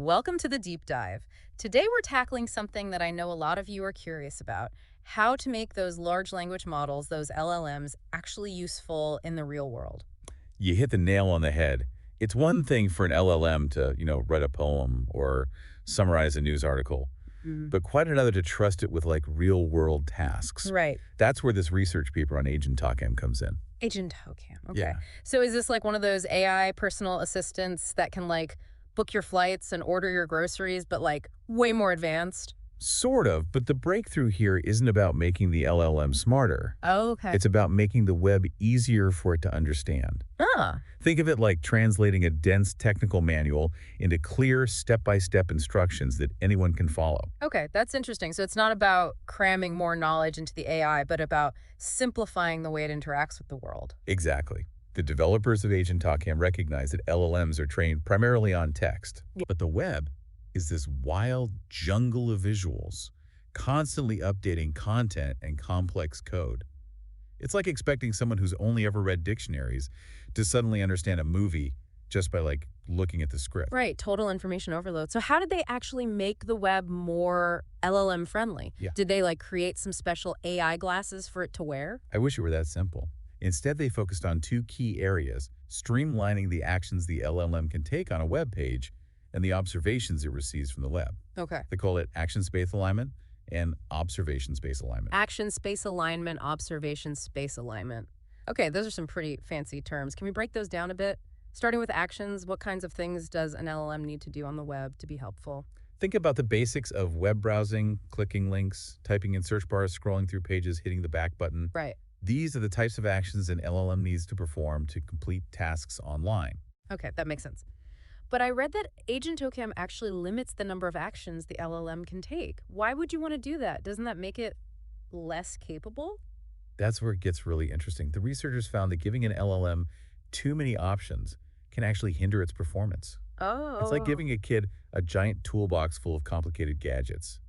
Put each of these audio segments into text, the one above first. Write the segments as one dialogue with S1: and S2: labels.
S1: Welcome to the deep dive. Today we're tackling something that I know a lot of you are curious about: how to make those large language models, those LLMs, actually useful in the real world.
S2: You hit the nail on the head. It's one thing for an LLM to, write a poem or summarize a news article,
S1: Mhm.
S2: but quite another to trust it with like real world tasks.
S1: Right.
S2: That's where this research paper on Agent Talkam comes in.
S1: Agent Hocam. Okay.
S2: Yeah.
S1: So is this like one of those AI personal assistants that can like book your flights and order your groceries, but like way more advanced?
S2: Sort of, but the breakthrough here isn't about making the LLM smarter.
S1: Oh, okay.
S2: It's about making the web easier for it to understand.
S1: Ah,
S2: Think of it like translating a dense technical manual into clear step-by-step instructions that anyone can follow.
S1: okay. That's interesting. So it's not about cramming more knowledge into the AI, but about simplifying the way it interacts with the world.
S2: Exactly. The developers of Agent Talkam recognize that LLMs are trained primarily on text, but the web is this wild jungle of visuals, constantly updating content and complex code. It's like expecting someone who's only ever read dictionaries to suddenly understand a movie just by looking at the script.
S1: Right, total information overload. So how did they actually make the web more LLM friendly?
S2: Yeah,
S1: Did they like create some special AI glasses for it to wear?
S2: I wish it were that simple. Instead, they focused on two key areas: streamlining the actions the LLM can take on a web page and the observations it receives from the web.
S1: Okay.
S2: They call it action space alignment and observation space alignment.
S1: Action space alignment, observation space alignment. Okay, those are some pretty fancy terms. Can we break those down a bit? Starting with actions, what kinds of things does an LLM need to do on the web to be helpful?
S2: Think about the basics of web browsing, clicking links, typing in search bars, scrolling through pages, hitting the back button.
S1: Right.
S2: These are the types of actions an LLM needs to perform to complete tasks online.
S1: Okay, that makes sense. But I read that Agent OCam actually limits the number of actions the LLM can take. Why would you want to do that? Doesn't that make it less capable?
S2: That's where it gets really interesting. The researchers found that giving an LLM too many options can actually hinder its performance. It's like
S1: Oh,
S2: giving a kid a giant toolbox full of complicated gadgets.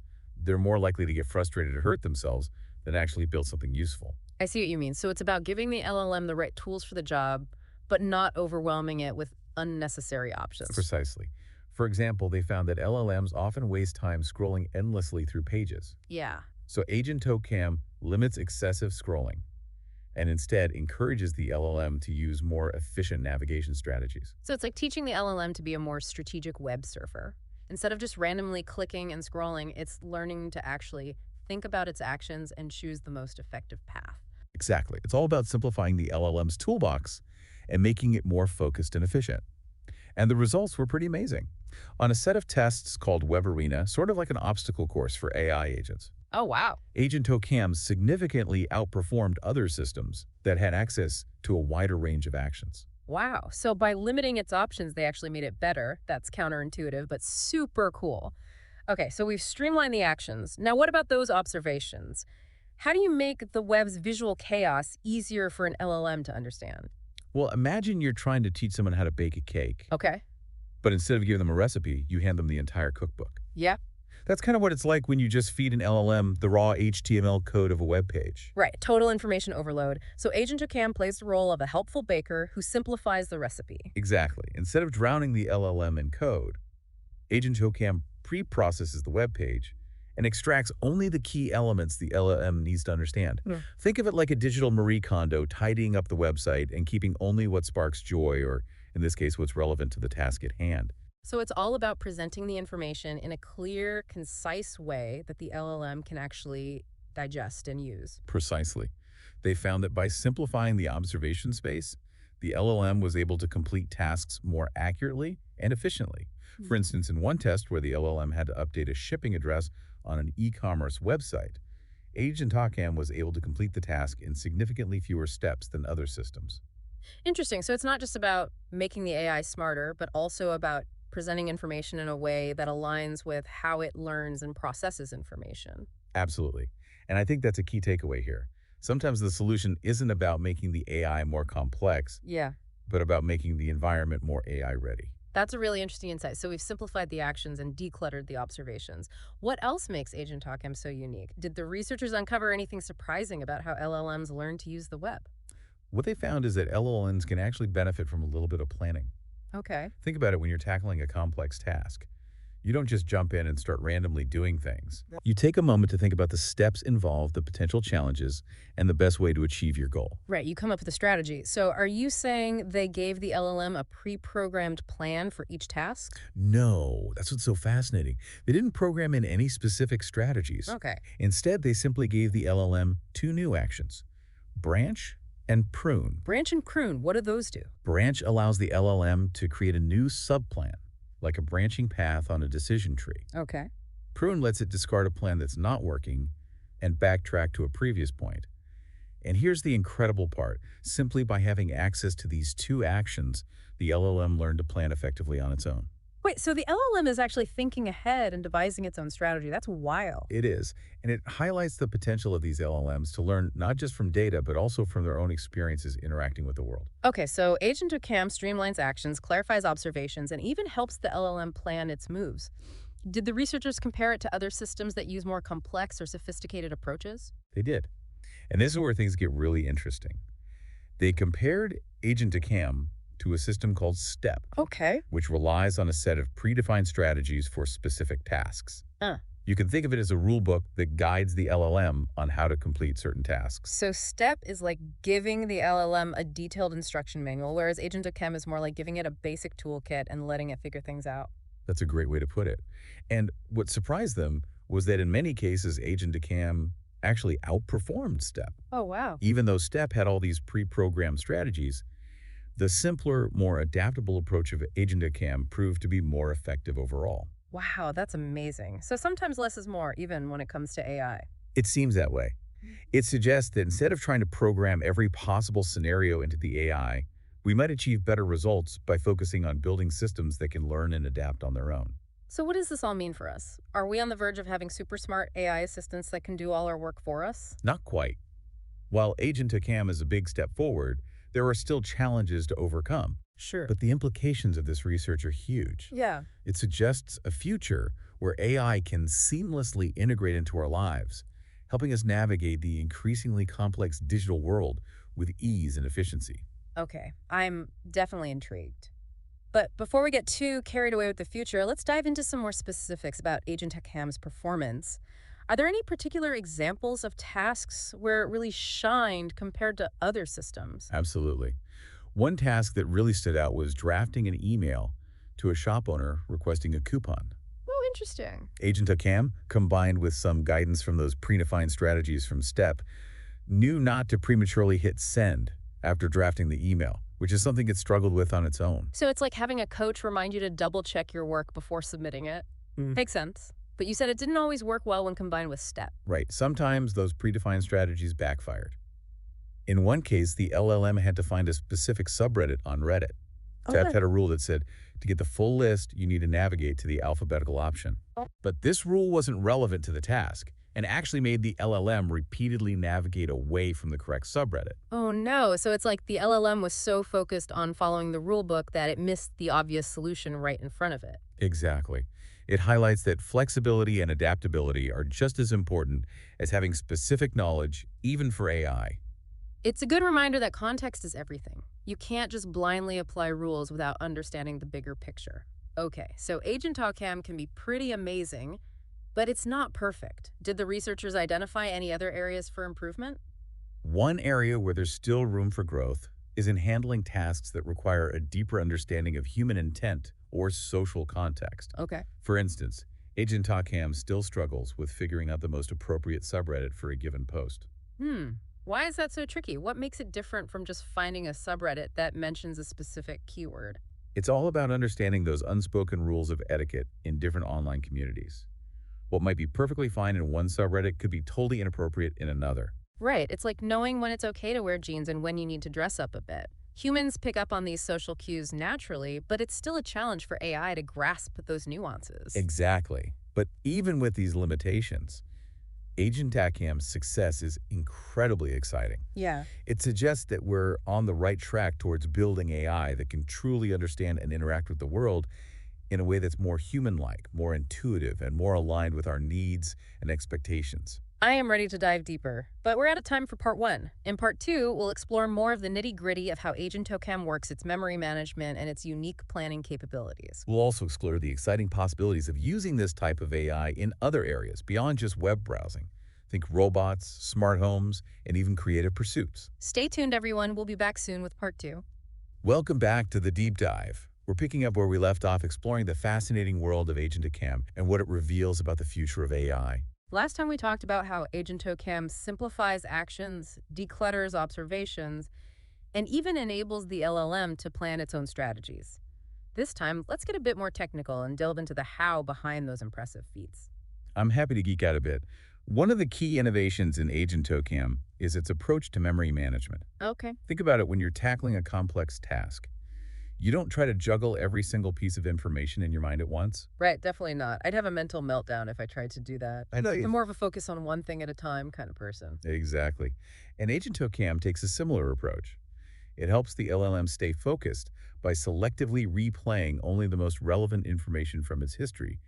S2: They're more likely to get frustrated or hurt themselves than actually build something useful.
S1: I see what you mean. So it's about giving the LLM the right tools for the job, but not overwhelming it with unnecessary options.
S2: Precisely. For example, they found that LLMs often waste time scrolling endlessly through pages.
S1: Yeah.
S2: So Agent ToCam limits excessive scrolling and instead encourages the LLM to use more efficient navigation strategies.
S1: So it's like teaching the LLM to be a more strategic web surfer. Instead of just randomly clicking and scrolling, it's learning to actually think about its actions and choose the most effective path.
S2: Exactly. It's all about simplifying the LLM's toolbox and making it more focused and efficient. And the results were pretty amazing. On a set of tests called Web Arena, sort of like an obstacle course for AI agents,
S1: Oh, wow.
S2: Agent ToCam significantly outperformed other systems that had access to a wider range of actions.
S1: Wow. So by limiting its options, they actually made it better. That's counterintuitive, but super cool. Okay, so we've streamlined the actions. Now, what about those observations? How do you make the web's visual chaos easier for an LLM to understand?
S2: Well, imagine you're trying to teach someone how to bake a cake,
S1: Okay.
S2: but instead of giving them a recipe, you hand them the entire cookbook.
S1: Yeah.
S2: That's kind of what it's like when you just feed an LLM the raw HTML code of a web page.
S1: Right. Total information overload. So Agent Ocam plays the role of a helpful baker who simplifies the recipe.
S2: Exactly. Instead of drowning the LLM in code, Agent ToCam pre-processes the web page and extracts only the key elements the LLM needs to understand.
S1: Yeah.
S2: Think of it like a digital Marie Kondo tidying up the website and keeping only what sparks joy, or in this case, what's relevant to the task at hand.
S1: So it's all about presenting the information in a clear, concise way that the LLM can actually digest and use.
S2: Precisely. They found that by simplifying the observation space, the LLM was able to complete tasks more accurately and efficiently. For instance, in one test where the LLM had to update a shipping address on an e-commerce website, Agent Talkam was able to complete the task in significantly fewer steps than other systems.
S1: Interesting. So it's not just about making the AI smarter, but also about presenting information in a way that aligns with how it learns and processes information.
S2: Absolutely. And I think that's a key takeaway here. Sometimes the solution isn't about making the AI more complex,
S1: Yeah.
S2: but about making the environment more AI ready.
S1: That's a really interesting insight. So we've simplified the actions and decluttered the observations. What else makes Agent TalkM so unique? Did the researchers uncover anything surprising about how LLMs learn to use the web?
S2: What they found is that LLMs can actually benefit from a little bit of planning.
S1: Okay.
S2: Think about it when you're tackling a complex task. You don't just jump in and start randomly doing things. You take a moment to think about the steps involved, the potential challenges, and the best way to achieve your goal.
S1: Right, you come up with a strategy. So are you saying they gave the LLM a pre-programmed plan for each task?
S2: No, that's what's so fascinating. They didn't program in any specific strategies.
S1: Okay.
S2: Instead, they simply gave the LLM two new actions: branch and prune.
S1: Branch and prune, what do those do?
S2: Branch allows the LLM to create a new subplan, like a branching path on a decision tree.
S1: Okay.
S2: Prune lets it discard a plan that's not working and backtrack to a previous point. And here's the incredible part. Simply by having access to these two actions, the LLM learned to plan effectively on its own.
S1: Wait, so the LLM is actually thinking ahead and devising its own strategy. That's wild.
S2: It is, and it highlights the potential of these LLMs to learn not just from data, but also from their own experiences interacting with the world.
S1: Okay, so Agent of Cam streamlines actions, clarifies observations, and even helps the LLM plan its moves. Did the researchers compare it to other systems that use more complex or sophisticated approaches?
S2: They did. And this is where things get really interesting. They compared Agent to Cam to a system called STEP,
S1: Okay.
S2: which relies on a set of predefined strategies for specific tasks.
S1: Uh,
S2: You can think of it as a rule book that guides the LLM on how to complete certain tasks.
S1: so STEP is like giving the LLM a detailed instruction manual, whereas Agent of Chem is more like giving it a basic toolkit and letting it figure things out.
S2: That's a great way to put it. And what surprised them was that in many cases, Agent to Cam actually outperformed STEP.
S1: Oh, wow.
S2: Even though STEP had all these pre-programmed strategies, the simpler, more adaptable approach of Agent to Cam proved to be more effective overall.
S1: Wow, that's amazing. So sometimes less is more, even when it comes to AI.
S2: It seems that way. It suggests that instead of trying to program every possible scenario into the AI, we might achieve better results by focusing on building systems that can learn and adapt on their own.
S1: So what does this all mean for us? Are we on the verge of having super smart AI assistants that can do all our work for us?
S2: Not quite. While Agent to Cam is a big step forward, there are still challenges to overcome.
S1: Sure.
S2: But the implications of this research are huge.
S1: Yeah.
S2: It suggests a future where AI can seamlessly integrate into our lives, helping us navigate the increasingly complex digital world with ease and efficiency.
S1: Okay, I'm definitely intrigued. But before we get too carried away with the future, let's dive into some more specifics about Agent Ham's performance. Are there any particular examples of tasks where it really shined compared to other systems?
S2: Absolutely. One task that really stood out was drafting an email to a shop owner requesting a coupon.
S1: Oh, interesting.
S2: Agent Cam, combined with some guidance from those predefined strategies from STEP, knew not to prematurely hit send after drafting the email, which is something it struggled with on its own.
S1: So it's like having a coach remind you to double check your work before submitting it. Makes sense. But you said it didn't always work well when combined with STEP.
S2: Right, sometimes those predefined strategies backfired. In one case, the LLM had to find a specific subreddit on Reddit. STEP had a rule that said, to get the full list, you need to navigate to the alphabetical option. But this rule wasn't relevant to the task and actually made the LLM repeatedly navigate away from the correct subreddit.
S1: Oh no, so it's like the LLM was so focused on following the rule book that it missed the obvious solution right in front of it.
S2: Exactly. It highlights that flexibility and adaptability are just as important as having specific knowledge, even for AI.
S1: It's a good reminder that context is everything. You can't just blindly apply rules without understanding the bigger picture. Okay, so Agent Cam can be pretty amazing, but it's not perfect. Did the researchers identify any other areas for improvement?
S2: One area where there's still room for growth is in handling tasks that require a deeper understanding of human intent or social context.
S1: Okay.
S2: For instance, Agent Cam still struggles with figuring out the most appropriate subreddit for a given post.
S1: Why is that so tricky? What makes it different from just finding a subreddit that mentions a specific keyword?
S2: It's all about understanding those unspoken rules of etiquette in different online communities. What might be perfectly fine in one subreddit could be totally inappropriate in another.
S1: Right, it's like knowing when it's okay to wear jeans and when you need to dress up a bit. Humans pick up on these social cues naturally, but it's still a challenge for AI to grasp those nuances.
S2: Exactly. But even with these limitations, Agent Cam's success is incredibly exciting.
S1: Yeah.
S2: It suggests that we're on the right track towards building AI that can truly understand and interact with the world in a way that's more human-like, more intuitive, and more aligned with our needs and expectations.
S1: I am ready to dive deeper, but we're out of time for part one. In part two, we'll explore more of the nitty gritty of how Agent Tocam works, its memory management, and its unique planning capabilities.
S2: We'll also explore the exciting possibilities of using this type of AI in other areas beyond just web browsing. Think robots, smart homes, and even creative pursuits.
S1: Stay tuned, everyone. We'll be back soon with part two.
S2: Welcome back to the deep dive. We're picking up where we left off, exploring the fascinating world of Agent Cam and what it reveals about the future of AI.
S1: Last time we talked about how Agent Tocam simplifies actions, declutters observations, and even enables the LLM to plan its own strategies. This time, let's get a bit more technical and delve into the how behind those impressive feats.
S2: I'm happy to geek out a bit. One of the key innovations in Agent Tocam is its approach to memory management.
S1: Okay.
S2: Think about it when you're tackling a complex task. You don't try to juggle every single piece of information in your mind at once.
S1: Right, definitely not. I'd have a mental meltdown if I tried to do that.
S2: I know
S1: I'm
S2: you.
S1: more of a focus on one thing at a time kind of person.
S2: Exactly. And Agent Tocam takes a similar approach. It helps the LLM stay focused by selectively replaying only the most relevant information from its history,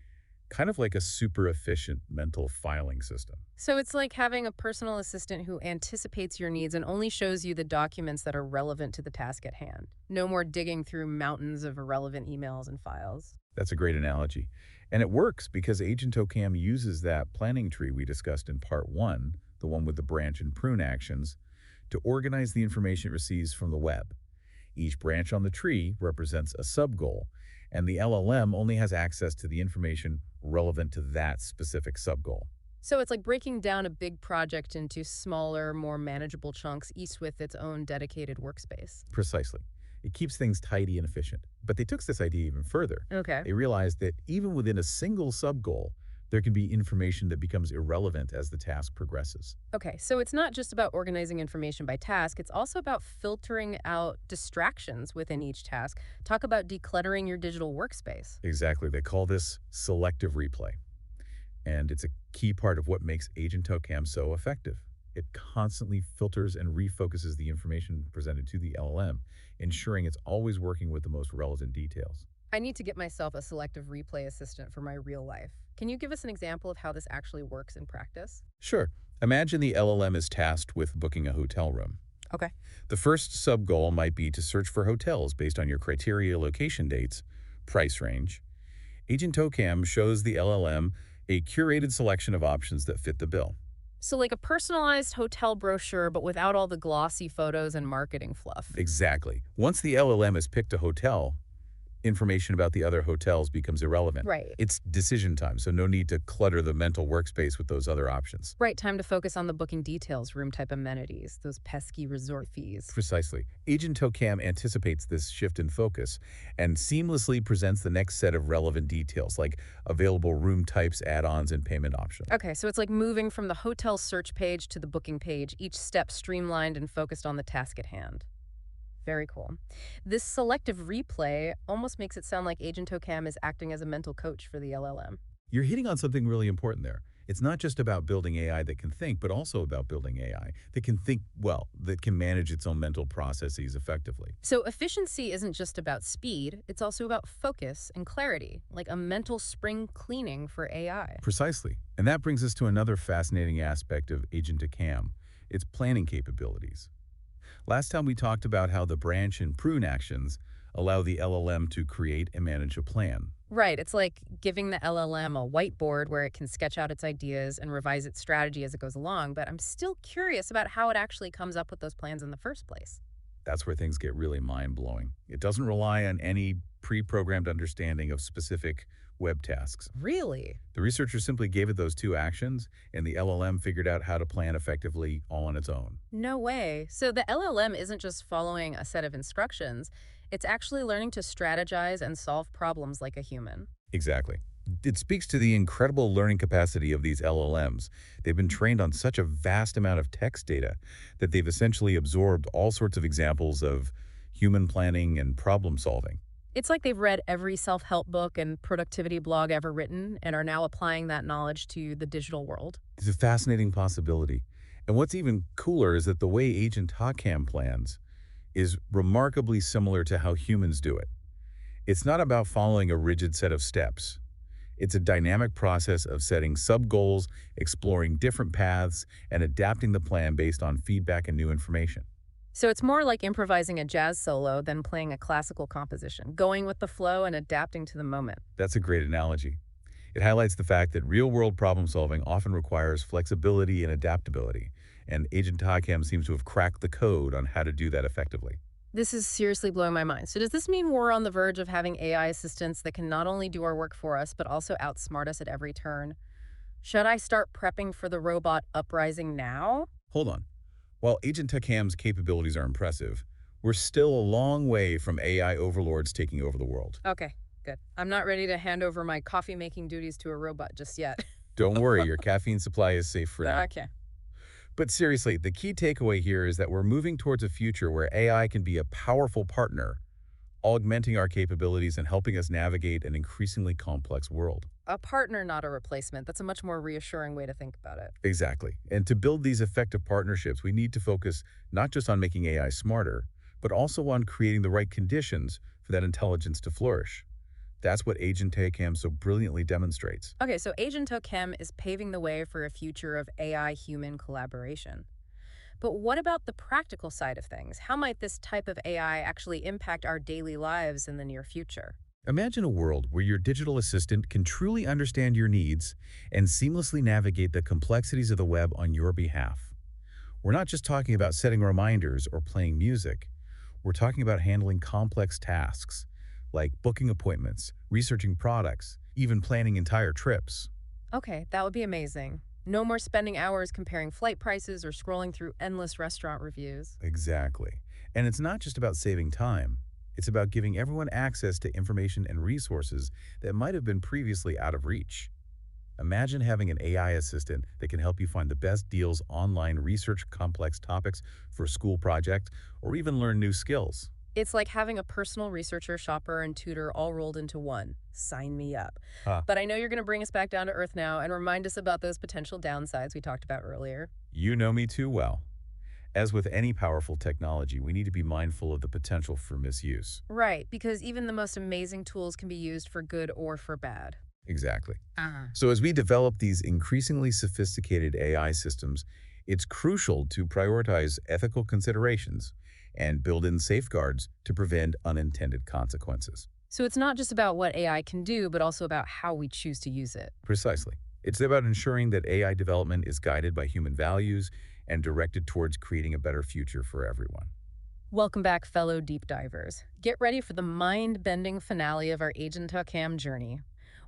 S2: kind of like a super efficient mental filing system.
S1: So it's like having a personal assistant who anticipates your needs and only shows you the documents that are relevant to the task at hand. No more digging through mountains of irrelevant emails and files.
S2: That's a great analogy. And it works because Agent Tocam uses that planning tree we discussed in part one, the one with the branch and prune actions, to organize the information it receives from the web. Each branch on the tree represents a sub-goal, and the LLM only has access to the information relevant to that specific sub-goal.
S1: So it's like breaking down a big project into smaller, more manageable chunks, each with its own dedicated workspace.
S2: Precisely. It keeps things tidy and efficient. But they took this idea even further.
S1: Okay.
S2: They realized that even within a single sub-goal, there can be information that becomes irrelevant as the task progresses.
S1: Okay, so it's not just about organizing information by task, it's also about filtering out distractions within each task. Talk about decluttering your digital workspace.
S2: Exactly. They call this selective replay. And it's a key part of what makes Agent Tocam so effective. It constantly filters and refocuses the information presented to the LLM, ensuring it's always working with the most relevant details.
S1: I need to get myself a selective replay assistant for my real life. Can you give us an example of how this actually works in practice?
S2: Sure. Imagine the LLM is tasked with booking a hotel room.
S1: Okay.
S2: The first sub-goal might be to search for hotels based on your criteria, location dates, price range. Agent Tocam shows the LLM a curated selection of options that fit the bill.
S1: So, like a personalized hotel brochure, but without all the glossy photos and marketing fluff.
S2: Exactly. Once the LLM has picked a hotel, information about the other hotels becomes irrelevant.
S1: Right.
S2: It's decision time, so no need to clutter the mental workspace with those other options.
S1: Right, time to focus on the booking details, room type amenities, those pesky resort fees.
S2: Precisely. Agent Tocam anticipates this shift in focus and seamlessly presents the next set of relevant details like available room types, add-ons, and payment options.
S1: Okay, so it's like moving from the hotel search page to the booking page, each step streamlined and focused on the task at hand. Very cool. This selective replay almost makes it sound like Agent Tocam is acting as a mental coach for the LLM.
S2: You're hitting on something really important there. It's not just about building AI that can think, but also about building AI that can think well, that can manage its own mental processes effectively.
S1: So efficiency isn't just about speed, it's also about focus and clarity, like a mental spring cleaning for AI.
S2: Precisely. And that brings us to another fascinating aspect of Agent Tocam, its planning capabilities. Last time we talked about how the branch and prune actions allow the LLM to create and manage a plan.
S1: Right, it's like giving the LLM a whiteboard where it can sketch out its ideas and revise its strategy as it goes along, but I'm still curious about how it actually comes up with those plans in the first place.
S2: That's where things get really mind-blowing. It doesn't rely on any pre-programmed understanding of specific web tasks.
S1: Really?
S2: The researchers simply gave it those two actions, and the LLM figured out how to plan effectively all on its own.
S1: No way. So the LLM isn't just following a set of instructions, it's actually learning to strategize and solve problems like a human.
S2: Exactly. It speaks to the incredible learning capacity of these LLMs. They've been trained on such a vast amount of text data that they've essentially absorbed all sorts of examples of human planning and problem solving.
S1: It's like they've read every self-help book and productivity blog ever written and are now applying that knowledge to the digital world.
S2: It's a fascinating possibility. And what's even cooler is that the way Agent Tocam plans is remarkably similar to how humans do it. It's not about following a rigid set of steps. It's a dynamic process of setting sub-goals, exploring different paths, and adapting the plan based on feedback and new information.
S1: So it's more like improvising a jazz solo than playing a classical composition, going with the flow and adapting to the moment.
S2: That's a great analogy. It highlights the fact that real-world problem-solving often requires flexibility and adaptability, and Agent Togham seems to have cracked the code on how to do that effectively.
S1: This is seriously blowing my mind. So does this mean we're on the verge of having AI assistants that can not only do our work for us, but also outsmart us at every turn? Should I start prepping for the robot uprising now?
S2: Hold on. While Agent Togham's capabilities are impressive, we're still a long way from AI overlords taking over the world.
S1: Okay, good. I'm not ready to hand over my coffee making duties to a robot just yet.
S2: Don't worry, your caffeine supply is safe for now.
S1: Okay.
S2: But seriously, the key takeaway here is that we're moving towards a future where AI can be a powerful partner, augmenting our capabilities and helping us navigate an increasingly complex world.
S1: A partner, not a replacement. That's a much more reassuring way to think about it.
S2: Exactly. And to build these effective partnerships, we need to focus not just on making AI smarter, but also on creating the right conditions for that intelligence to flourish. That's what Agent Togham so brilliantly demonstrates.
S1: Okay, so Agent Tokem is paving the way for a future of AI-human collaboration. But what about the practical side of things? How might this type of AI actually impact our daily lives in the near future?
S2: Imagine a world where your digital assistant can truly understand your needs and seamlessly navigate the complexities of the web on your behalf. We're not just talking about setting reminders or playing music. We're talking about handling complex tasks, like booking appointments, researching products, even planning entire trips.
S1: Okay, that would be amazing. No more spending hours comparing flight prices or scrolling through endless restaurant reviews.
S2: Exactly. And it's not just about saving time. It's about giving everyone access to information and resources that might have been previously out of reach. Imagine having an AI assistant that can help you find the best deals online, research complex topics for a school project, or even learn new skills.
S1: It's like having a personal researcher, shopper, and tutor all rolled into one. Sign me up.
S2: Huh.
S1: But I know you're going to bring us back down to earth now and remind us about those potential downsides we talked about earlier.
S2: You know me too well. As with any powerful technology, we need to be mindful of the potential for misuse.
S1: Right, because even the most amazing tools can be used for good or for bad.
S2: Exactly.
S1: Uh-huh.
S2: So as we develop these increasingly sophisticated AI systems, it's crucial to prioritize ethical considerations and build in safeguards to prevent unintended consequences.
S1: So it's not just about what AI can do, but also about how we choose to use it.
S2: Precisely. It's about ensuring that AI development is guided by human values and directed towards creating a better future for everyone.
S1: Welcome back, fellow deep divers. Get ready for the mind-bending finale of our Agent Tokem journey.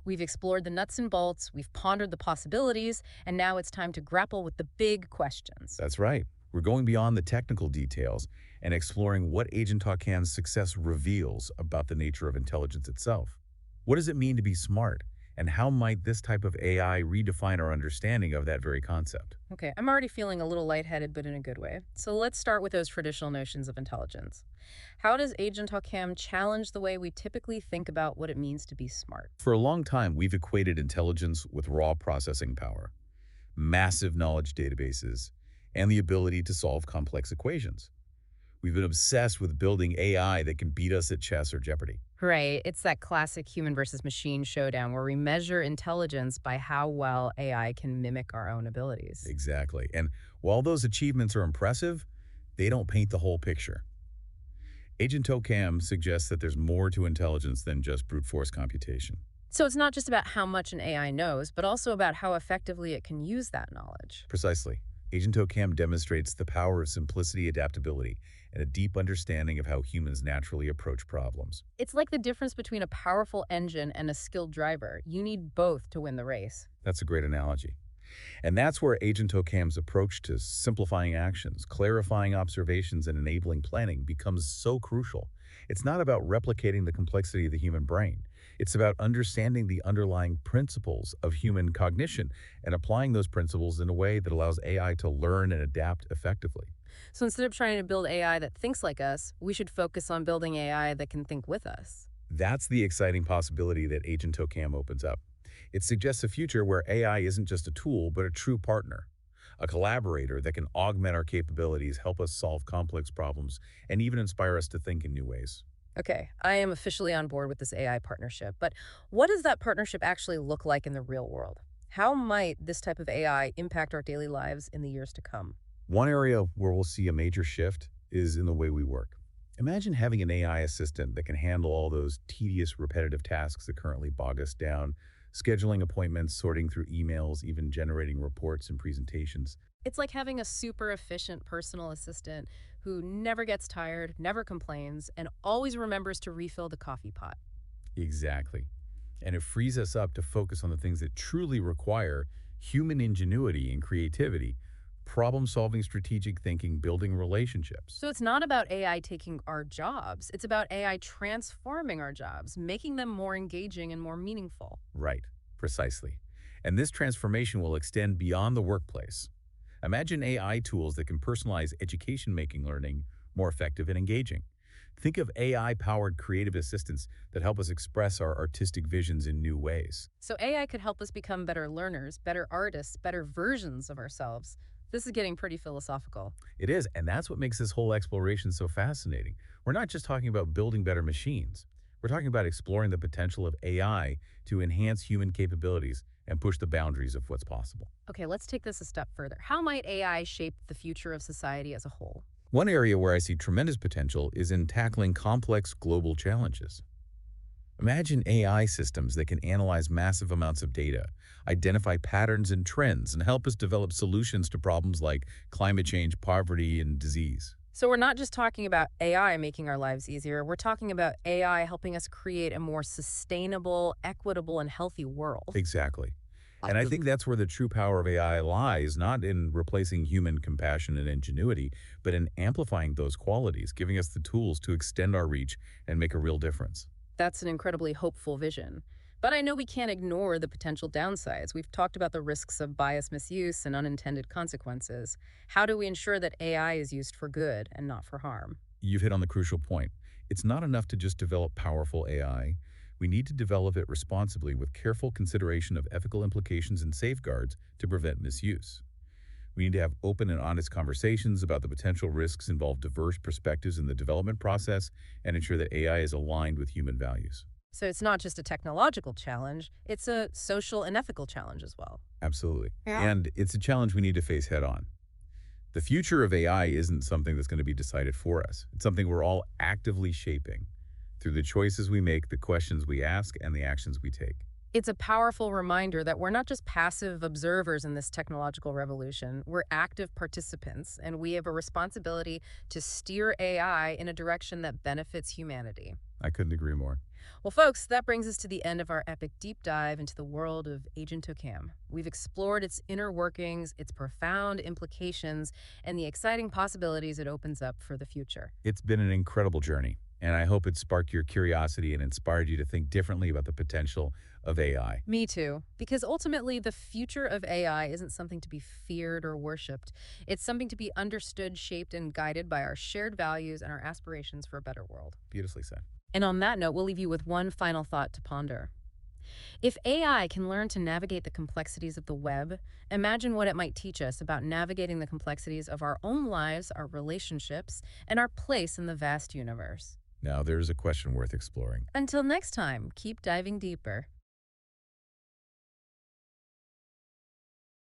S1: We've explored the nuts and bolts, we've pondered the possibilities, and now it's time to grapple with the big questions.
S2: That's right. We're going beyond the technical details and exploring what Agent Togham success reveals about the nature of intelligence itself. What does it mean to be smart? And how might this type of AI redefine our understanding of that very concept?
S1: Okay, I'm already feeling a little lightheaded, but in a good way. So let's start with those traditional notions of intelligence. How does Agent Tokem challenge the way we typically think about what it means to be smart?
S2: For a long time, we've equated intelligence with raw processing power, massive knowledge databases, and the ability to solve complex equations. We've been obsessed with building AI that can beat us at chess or Jeopardy.
S1: Right, it's that classic human versus machine showdown where we measure intelligence by how well AI can mimic our own abilities.
S2: Exactly. And while those achievements are impressive, they don't paint the whole picture. Agent Togham suggests that there's more to intelligence than just brute force computation.
S1: So it's not just about how much an AI knows, but also about how effectively it can use that knowledge.
S2: Precisely. Agent Togham demonstrates the power of simplicity, adaptability, and a deep understanding of how humans naturally approach problems.
S1: It's like the difference between a powerful engine and a skilled driver. You need both to win the race.
S2: That's a great analogy. And that's where Agent Togham's approach to simplifying actions, clarifying observations, and enabling planning becomes so crucial. It's not about replicating the complexity of the human brain. It's about understanding the underlying principles of human cognition and applying those principles in a way that allows AI to learn and adapt effectively.
S1: So instead of trying to build AI that thinks like us, we should focus on building AI that can think with us.
S2: That's the exciting possibility that Agent Togham opens up. It suggests a future where AI isn't just a tool, but a true partner, a collaborator that can augment our capabilities, help us solve complex problems, and even inspire us to think in new ways.
S1: Okay, I am officially on board with this AI partnership, but what does that partnership actually look like in the real world? How might this type of AI impact our daily lives in the years to come?
S2: One area where we'll see a major shift is in the way we work. Imagine having an AI assistant that can handle all those tedious, repetitive tasks that currently bog us down, scheduling appointments, sorting through emails, even generating reports and presentations.
S1: It's like having a super efficient personal assistant who never gets tired, never complains, and always remembers to refill the coffee pot.
S2: Exactly. And it frees us up to focus on the things that truly require human ingenuity and creativity, problem solving, strategic thinking, building relationships.
S1: So it's not about AI taking our jobs, it's about AI transforming our jobs, making them more engaging and more meaningful.
S2: Right, precisely. And this transformation will extend beyond the workplace. Imagine AI tools that can personalize education making learning more effective and engaging. Think of AI powered creative assistants that help us express our artistic visions in new ways.
S1: So AI could help us become better learners, better artists, better versions of ourselves. This is getting pretty philosophical.
S2: It is, and that's what makes this whole exploration so fascinating. We're not just talking about building better machines. We're talking about exploring the potential of AI to enhance human capabilities and push the boundaries of what's possible.
S1: Okay, let's take this a step further. How might AI shape the future of society as a whole?
S2: One area where I see tremendous potential is in tackling complex global challenges. Imagine AI systems that can analyze massive amounts of data, identify patterns and trends, and help us develop solutions to problems like climate change, poverty, and disease.
S1: So we're not just talking about AI making our lives easier, we're talking about AI helping us create a more sustainable, equitable, and healthy world.
S2: Exactly. And I think that's where the true power of AI lies, not in replacing human compassion and ingenuity, but in amplifying those qualities, giving us the tools to extend our reach and make a real difference.
S1: That's an incredibly hopeful vision. But I know we can't ignore the potential downsides. We've talked about the risks of bias misuse and unintended consequences. How do we ensure that AI is used for good and not for harm?
S2: You've hit on the crucial point. It's not enough to just develop powerful AI. We need to develop it responsibly with careful consideration of ethical implications and safeguards to prevent misuse. We need to have open and honest conversations about the potential risks, involve diverse perspectives in the development process, and ensure that AI is aligned with human values.
S1: So it's not just a technological challenge, it's a social and ethical challenge as well.
S2: Absolutely.
S1: Yeah.
S2: And it's a challenge we need to face head on. The future of AI isn't something that's going to be decided for us. It's something we're all actively shaping through the choices we make, the questions we ask, and the actions we take.
S1: It's a powerful reminder that we're not just passive observers in this technological revolution, we're active participants, and we have a responsibility to steer AI in a direction that benefits humanity.
S2: I couldn't agree more.
S1: Well, folks, that brings us to the end of our epic deep dive into the world of Agent Ocam. We've explored its inner workings, its profound implications, and the exciting possibilities it opens up for the future.
S2: It's been an incredible journey, and I hope it sparked your curiosity and inspired you to think differently about the potential of AI.
S1: Me too. Because ultimately, the future of AI isn't something to be feared or worshipped. It's something to be understood, shaped, and guided by our shared values and our aspirations for a better world.
S2: Beautifully said.
S1: And on that note, we'll leave you with one final thought to ponder. If AI can learn to navigate the complexities of the web, imagine what it might teach us about navigating the complexities of our own lives, our relationships, and our place in the vast universe.
S2: Now, there's a question worth exploring.
S1: Until next time, keep diving deeper.